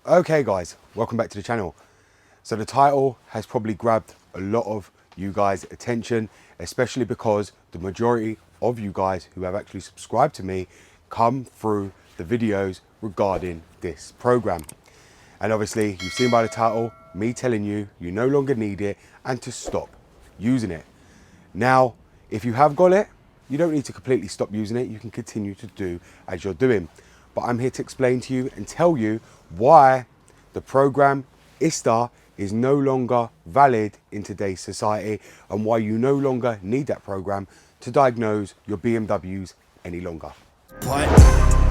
Okay guys, welcome back to the channel. So the title has probably grabbed a lot of you guys' attention, especially because the majority of you guys who have actually subscribed to me come through the videos regarding this program. And obviously you've seen by the title, me telling you, you no longer need it and to stop using it. Now, if you have got it, you don't need to completely stop using it. You can continue to do as you're doing. But I'm here to explain to you and tell you why the program ISTA is no longer valid in today's society and why you no longer need that program to diagnose your BMWs any longer. What?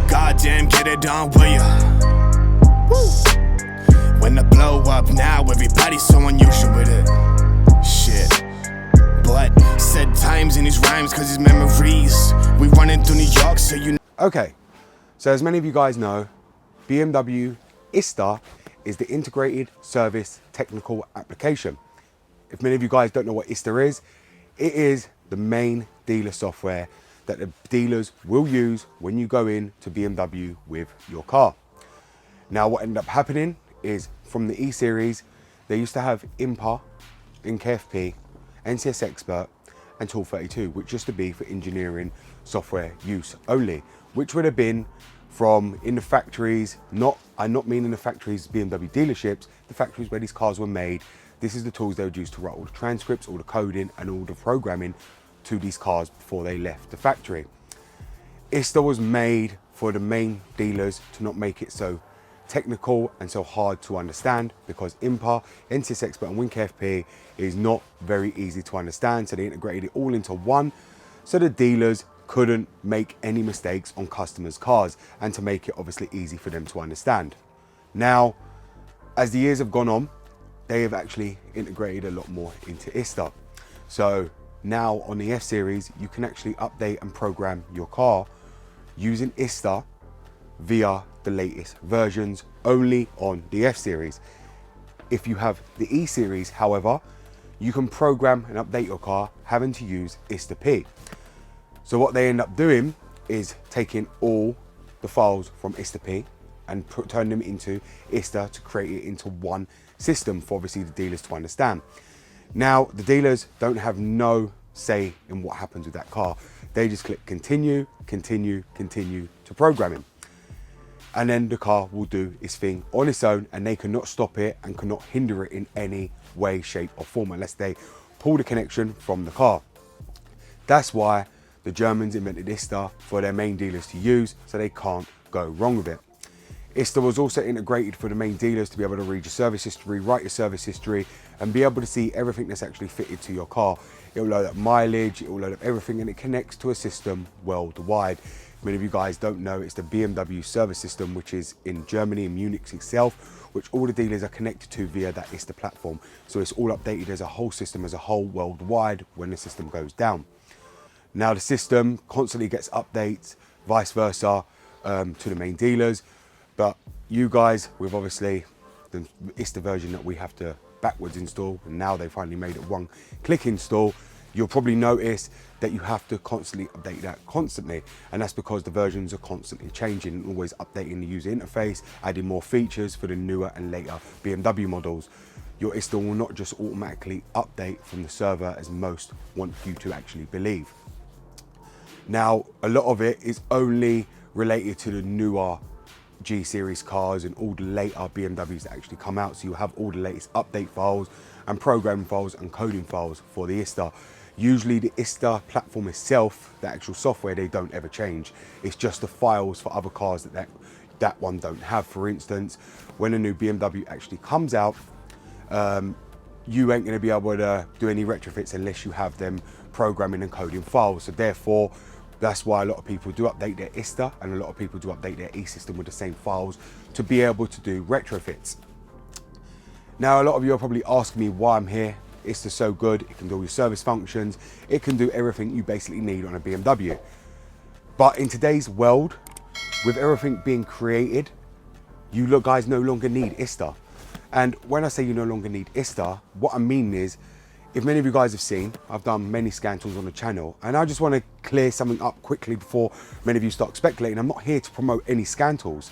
Goddamn, get it done, will ya? Woo. When the blow up now, everybody's so unusual with it. Shit. But said times in his rhymes cause his memories. We running through New York, so you know. Okay, so as many of you guys know, BMW ISTA is the Integrated Service Technical Application. If many of you guys don't know what ISTA is, it is the main dealer software that the dealers will use when you go in to BMW with your car. Now what ended up happening is from the E-Series, they used to have IMPA, INCFP, NCS Expert and Tool 32, which used to be for engineering software use only, which would have been from in the factories, I'm not meaning the factories, BMW dealerships, the factories where these cars were made. This is the tools they would use to write all the transcripts, all the coding and all the programming to these cars before they left the factory. ISTA was made for the main dealers to not make it so technical and so hard to understand, because IMPA, NCS Expert and WinKFP is not very easy to understand, so they integrated it all into one so the dealers couldn't make any mistakes on customers' cars and to make it obviously easy for them to understand. Now, as the years have gone on, they have actually integrated a lot more into ISTA. So now on the F-Series, you can actually update and program your car using ISTA via the latest versions only on the F-Series. If you have the E-Series, however, you can program and update your car having to use ISTA-P. So what they end up doing is taking all the files from ISTA-P and turn them into ISTA to create it into one system for obviously the dealers to understand. Now, the dealers don't have no say in what happens with that car. They just click continue, continue, continue to programming. And then the car will do its thing on its own and they cannot stop it and cannot hinder it in any way, shape or form unless they pull the connection from the car. That's why the Germans invented ISTA for their main dealers to use, so they can't go wrong with it. ISTA was also integrated for the main dealers to be able to read your service history, write your service history, and be able to see everything that's actually fitted to your car. It will load up mileage, it will load up everything, and it connects to a system worldwide. Many of you guys don't know, it's the BMW service system, which is in Germany, in Munich itself, which all the dealers are connected to via that ISTA platform. So it's all updated as a whole system, as a whole worldwide when the system goes down. Now the system constantly gets updates, vice versa, to the main dealers. But you guys, with obviously the ISTA version that we have to backwards install, and now they finally made it one click install, you'll probably notice that you have to constantly update that constantly. And that's because the versions are constantly changing and always updating the user interface, adding more features for the newer and later BMW models. Your ISTA will not just automatically update from the server as most want you to actually believe. Now, a lot of it is only related to the newer G-Series cars and all the later BMWs that actually come out. So you have all the latest update files and programming files and coding files for the ISTA. Usually the ISTA platform itself, the actual software, they don't ever change. It's just the files for other cars that one don't have. For instance, when a new BMW actually comes out, you ain't gonna be able to do any retrofits unless you have them programming and coding files. So therefore, that's why a lot of people do update their ISTA and a lot of people do update their E-system with the same files to be able to do retrofits. Now, a lot of you are probably asking me why I'm here. ISTA's so good, it can do all your service functions, it can do everything you basically need on a BMW. But in today's world, with everything being created, you guys no longer need ISTA. And when I say you no longer need ISTA, what I mean is, if many of you guys have seen, I've done many scan tools on the channel, and I just want to clear something up quickly before many of you start speculating. I'm not here to promote any scan tools.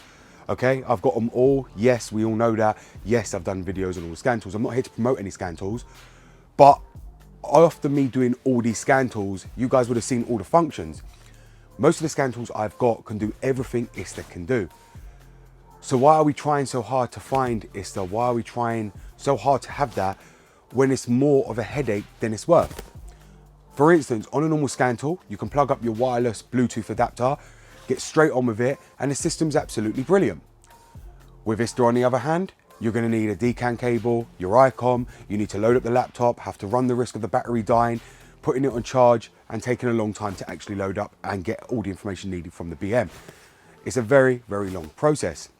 Okay, I've got them all. Yes, we all know that. Yes, I've done videos on all the scan tools. I'm not here to promote any scan tools, but after me doing all these scan tools, you guys would have seen all the functions. Most of the scan tools I've got can do everything ISTA can do. So why are we trying so hard to find ISTA? Why are we trying so hard to have that when it's more of a headache than it's worth? For instance, on a normal scan tool, you can plug up your wireless Bluetooth adapter, get straight on with it, and the system's absolutely brilliant. With ISTA, on the other hand, you're going to need a DCAN cable, your ICOM, you need to load up the laptop, have to run the risk of the battery dying, putting it on charge, and taking a long time to actually load up and get all the information needed from the BM. It's a very, very long process.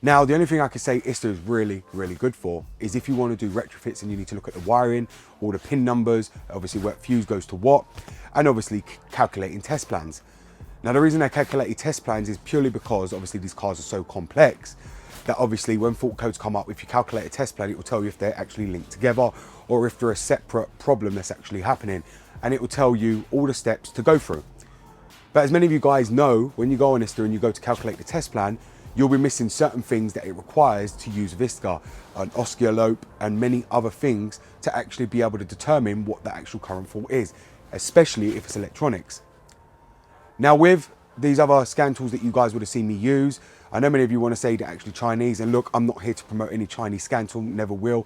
Now, the only thing I can say ISTA is really, really good for is if you want to do retrofits and you need to look at the wiring, all the pin numbers, obviously what fuse goes to what, and obviously calculating test plans. Now, the reason I calculate test plans is purely because obviously these cars are so complex that obviously when fault codes come up, if you calculate a test plan, it will tell you if they're actually linked together or if they're a separate problem that's actually happening, and it will tell you all the steps to go through. But as many of you guys know, when you go on ISTA and you go to calculate the test plan, you'll be missing certain things that it requires to use VISTA, an oscilloscope, and many other things to actually be able to determine what the actual current fault is, especially if it's electronics. Now, with these other scan tools that you guys would have seen me use, I know many of you want to say they're actually Chinese, and look, I'm not here to promote any Chinese scan tool, never will,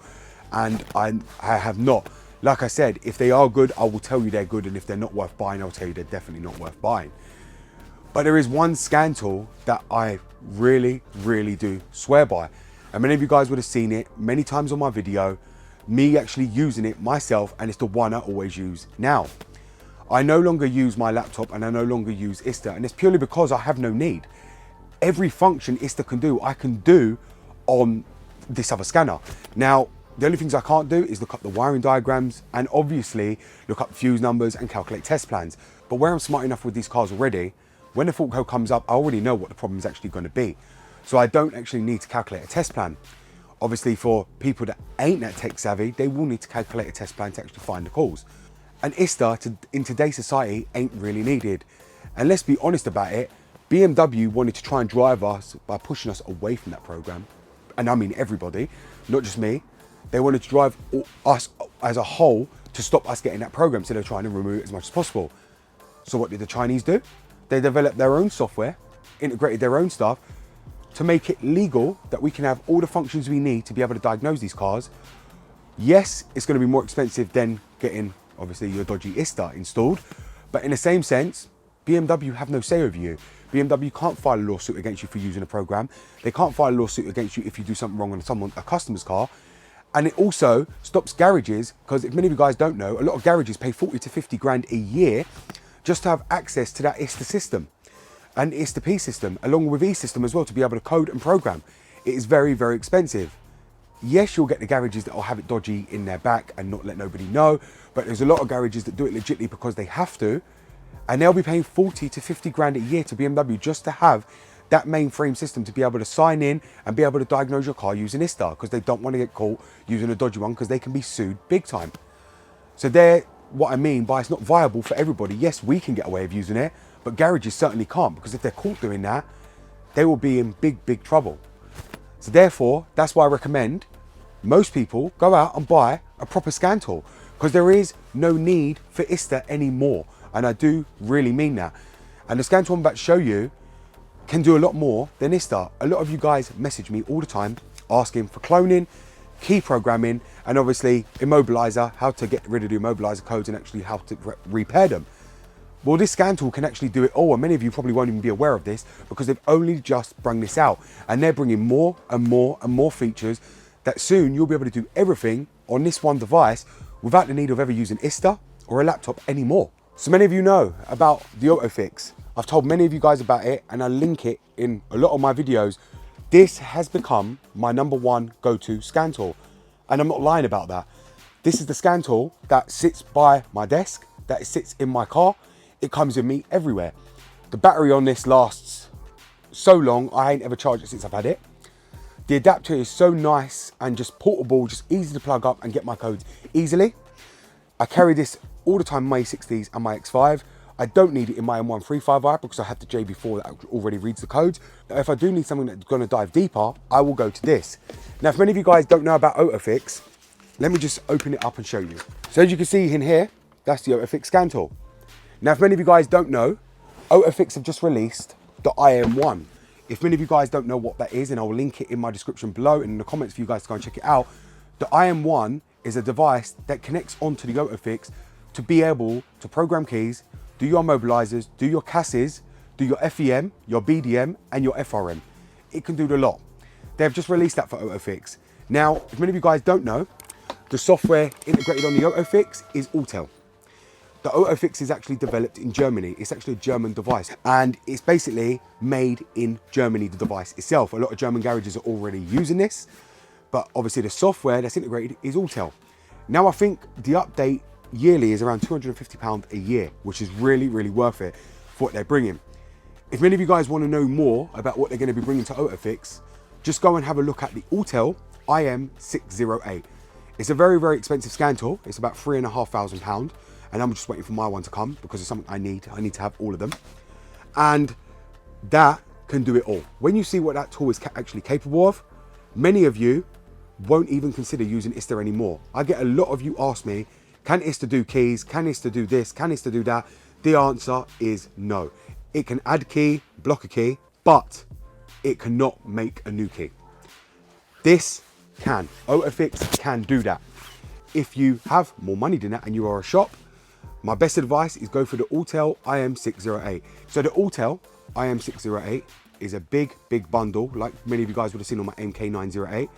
and I have not. Like I said, if they are good, I will tell you they're good, and if they're not worth buying, I'll tell you they're definitely not worth buying. But there is one scan tool that I really, really do swear by. And many of you guys would have seen it many times on my video, me actually using it myself, and it's the one I always use now. I no longer use my laptop and I no longer use ISTA, and it's purely because I have no need. Every function ISTA can do, I can do on this other scanner. Now, the only things I can't do is look up the wiring diagrams and obviously look up fuse numbers and calculate test plans. But where I'm smart enough with these cars already, when the fault code comes up, I already know what the problem is actually going to be. So I don't actually need to calculate a test plan. Obviously, for people that ain't that tech savvy, they will need to calculate a test plan to actually find the cause. And ISTA in today's society ain't really needed. And let's be honest about it, BMW wanted to try and drive us by pushing us away from that program. And I mean everybody, not just me. They wanted to drive us as a whole to stop us getting that program, so they're trying to remove it as much as possible. So what did the Chinese do? They developed their own software, integrated their own stuff to make it legal that we can have all the functions we need to be able to diagnose these cars. Yes, it's going to be more expensive than getting obviously your dodgy ISTA installed, but in the same sense, BMW have no say over you. BMW can't file a lawsuit against you for using a program. They can't file a lawsuit against you if you do something wrong on a customer's car. And it also stops garages, because if many of you guys don't know, a lot of garages pay 40 to 50 grand a year just to have access to that ISTA system and ISTA P system, along with E-system as well, to be able to code and program. It is very, very expensive. Yes, you'll get the garages that will have it dodgy in their back and not let nobody know, but there's a lot of garages that do it legitly because they have to, and they'll be paying 40 to 50 grand a year to BMW just to have that mainframe system to be able to sign in and be able to diagnose your car using ISTA, because they don't want to get caught using a dodgy one because they can be sued big time. So they're what I mean by it's not viable for everybody. Yes, we can get away with using it, but garages certainly can't, because if they're caught doing that, they will be in big, big trouble. So therefore, that's why I recommend most people go out and buy a proper scan tool, because there is no need for ISTA anymore. And I do really mean that. And the scan tool I'm about to show you can do a lot more than ISTA. A lot of you guys message me all the time asking for cloning, key programming, and obviously immobilizer, how to get rid of the immobilizer codes and actually how to repair them. Well, this scan tool can actually do it all, and many of you probably won't even be aware of this because they've only just brought this out, and they're bringing more and more and more features that soon you'll be able to do everything on this one device without the need of ever using ISTA or a laptop anymore. So many of you know about the AutoFix. I've told many of you guys about it, and I link it in a lot of my videos. This has become my #1 go-to scan tool, and I'm not lying about that. This is the scan tool that sits by my desk, that sits in my car. It comes with me everywhere. The battery on this lasts so long, I ain't ever charged it since I've had it. The adapter is so nice and just portable, just easy to plug up and get my codes easily. I carry this all the time, my A60s and my X5. I don't need it in my M135i because I have the JB4 that already reads the codes. If I do need something that's going to dive deeper, I will go to this. Now, if many of you guys don't know about AutoFix, let me just open it up and show you. So as you can see in here, that's the AutoFix scan tool. Now, if many of you guys don't know, AutoFix have just released the IM1. If many of you guys don't know what that is, and I'll link it in my description below and in the comments for you guys to go and check it out. The IM1 is a device that connects onto the AutoFix to be able to program keys, do your mobilizers, do your CASs, do your FEM, your BDM, and your FRM. It can do the lot. They've just released that for AutoFix. Now, if many of you guys don't know, the software integrated on the AutoFix is Autel. The AutoFix is actually developed in Germany. It's actually a German device, and it's basically made in Germany, the device itself. A lot of German garages are already using this, but obviously the software that's integrated is Autel. Now, I think the update yearly is around £250 a year, which is really, really worth it for what they're bringing. If many of you guys want to know more about what they're going to be bringing to AutoFix, just go and have a look at the Autel IM608. It's a very, very expensive scan tool. It's about £3,500, and I'm just waiting for my one to come because it's something I need. I need to have all of them, and that can do it all. When you see what that tool is actually capable of, many of you won't even consider using ISTA anymore. I get a lot of you ask me, can ISTA do keys? Can ISTA do this? Can ISTA do that? The answer is no. It can add key, block a key, but it cannot make a new key. This can. AutoFix can do that. If you have more money than that and you are a shop, my best advice is go for the Autel IM608. So the Autel IM608 is a big, big bundle, like many of you guys would have seen on my MK908.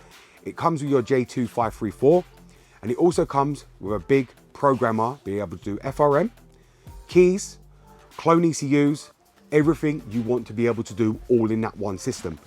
It comes with your J2534, and it also comes with a big programmer, being able to do FRM, keys, clone ECUs, everything you want to be able to do all in that one system.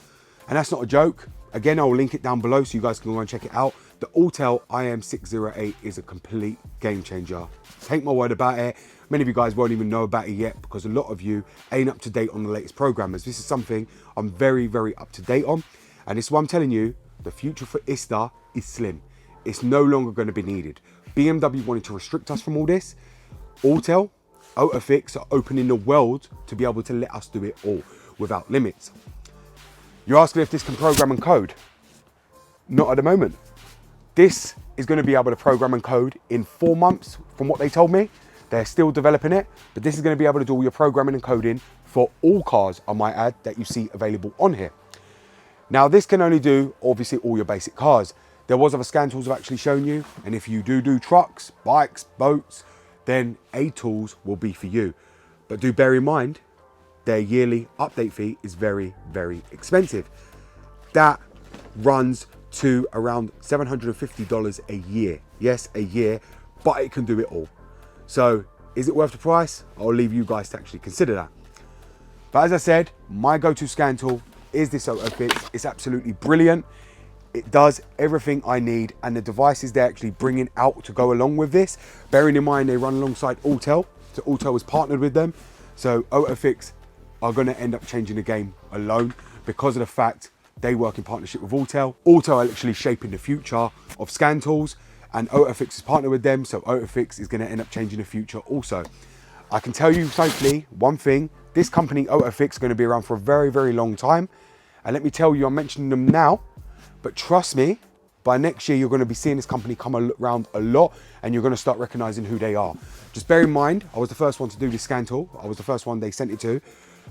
And that's not a joke. Again, I'll link it down below so you guys can go and check it out. The Autel IM608 is a complete game changer. Take my word about it. Many of you guys won't even know about it yet because a lot of you ain't up to date on the latest programmers. This is something I'm very, very up to date on. And it's why I'm telling you, the future for ISTA is slim. It's no longer going to be needed. BMW wanted to restrict us from all this. Autel, AutoFix are opening the world to be able to let us do it all without limits. You're asking if this can program and code? Not at the moment. This is going to be able to program and code in 4 months from what they told me. They're still developing it, but this is going to be able to do all your programming and coding for all cars, I might add, that you see available on here. Now, this can only do, obviously, all your basic cars. There was other scan tools I've actually shown you, and if you do trucks, bikes, boats, then A tools will be for you. But do bear in mind, their yearly update fee is very, very expensive. That runs to around $750 a year. Yes, a year, but it can do it all. So is it worth the price? I'll leave you guys to actually consider that. But as I said, my go-to scan tool is this AutoFix. It's absolutely brilliant. It does everything I need, and the devices they're actually bringing out to go along with this, bearing in mind they run alongside Autel, so Autel has partnered with them. So AutoFix are going to end up changing the game alone because of the fact they work in partnership with Autel. Autel are actually shaping the future of scan tools, and AutoFix is partnered with them, so AutoFix is going to end up changing the future also. I can tell you safely one thing, this company AutoFix is going to be around for a very, very long time. And let me tell you, I'm mentioning them now, but trust me, by next year, you're going to be seeing this company come around a lot, and you're going to start recognizing who they are. Just bear in mind, I was the first one to do this scan tool. I was the first one they sent it to,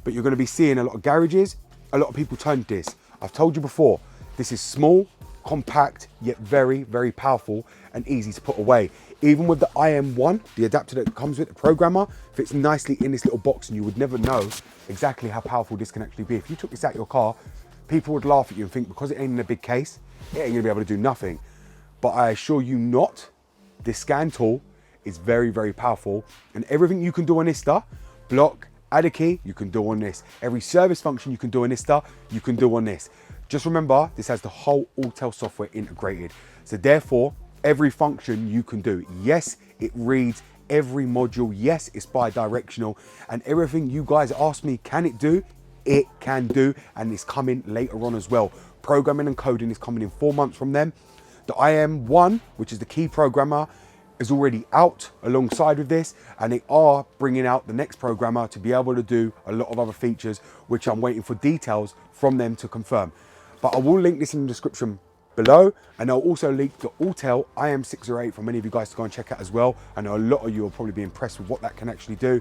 but you're going to be seeing a lot of garages, a lot of people turn to this. I've told you before, this is small, compact, yet very, very powerful and easy to put away. Even with the IM1, the adapter that comes with the programmer, fits nicely in this little box, and you would never know exactly how powerful this can actually be. If you took this out of your car, people would laugh at you and think because it ain't in a big case, it ain't gonna be able to do nothing. But I assure you not, this scan tool is very, very powerful, and everything you can do on ISTA, block, add a key, you can do on this. Every service function you can do on ISTA, you can do on this. Just remember, this has the whole Autel software integrated. So therefore, every function you can do. Yes, it reads every module. Yes, it's bi-directional, and everything you guys ask me, can it do? It can do, and it's coming later on as well. Programming and coding is coming in 4 months from them. The IM1, which is the key programmer, is already out alongside with this, and they are bringing out the next programmer to be able to do a lot of other features, which I'm waiting for details from them to confirm. But I will link this in the description below, and I'll also link the Autel IM608 for many of you guys to go and check out as well. I know a lot of you will probably be impressed with what that can actually do.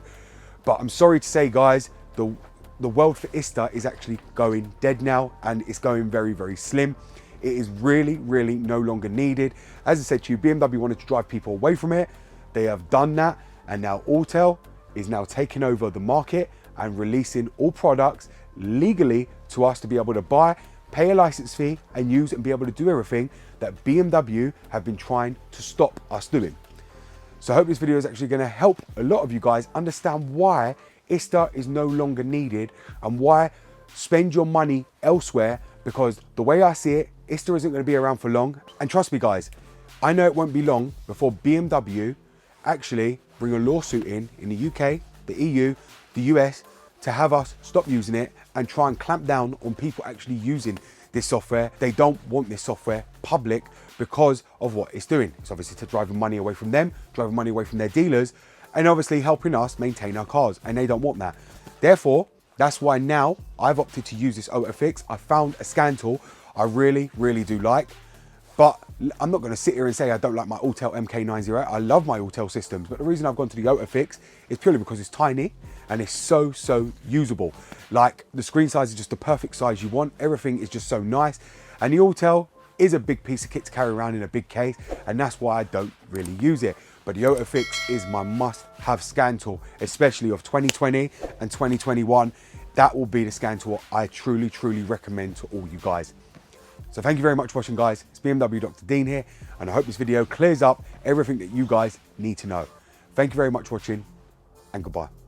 But I'm sorry to say, guys, the world for ISTA is actually going dead now, and it's going very, very slim. It is really, really no longer needed. As I said to you, BMW wanted to drive people away from it. They have done that, and now Autel is now taking over the market and releasing all products legally to us to be able to buy, pay a license fee, and use and be able to do everything that BMW have been trying to stop us doing. So I hope this video is actually going to help a lot of you guys understand why ISTA is no longer needed and why spend your money elsewhere, because the way I see it, ISTA isn't going to be around for long. And trust me, guys, I know it won't be long before BMW actually bring a lawsuit in the UK, the EU, the US, to have us stop using it and try and clamp down on people actually using this software. They don't want this software public because of what it's doing. It's obviously to driving money away from them, driving money away from their dealers, and obviously helping us maintain our cars, and they don't want that. Therefore, that's why now I've opted to use this AutoFix. I found a scan tool I really, really do like, but I'm not going to sit here and say I don't like my Autel MK908. I love my Autel systems, but the reason I've gone to the AutoFix is purely because it's tiny and it's so usable. Like, the screen size is just the perfect size you want. Everything is just so nice, and the Autel is a big piece of kit to carry around in a big case, and that's why I don't really use it. But the AutoFix is my must-have scan tool, especially of 2020 and 2021. That will be the scan tool I truly, truly recommend to all you guys. So thank you very much for watching, guys. It's BMW Dr. Dean here, and I hope this video clears up everything that you guys need to know. Thank you very much for watching, and goodbye.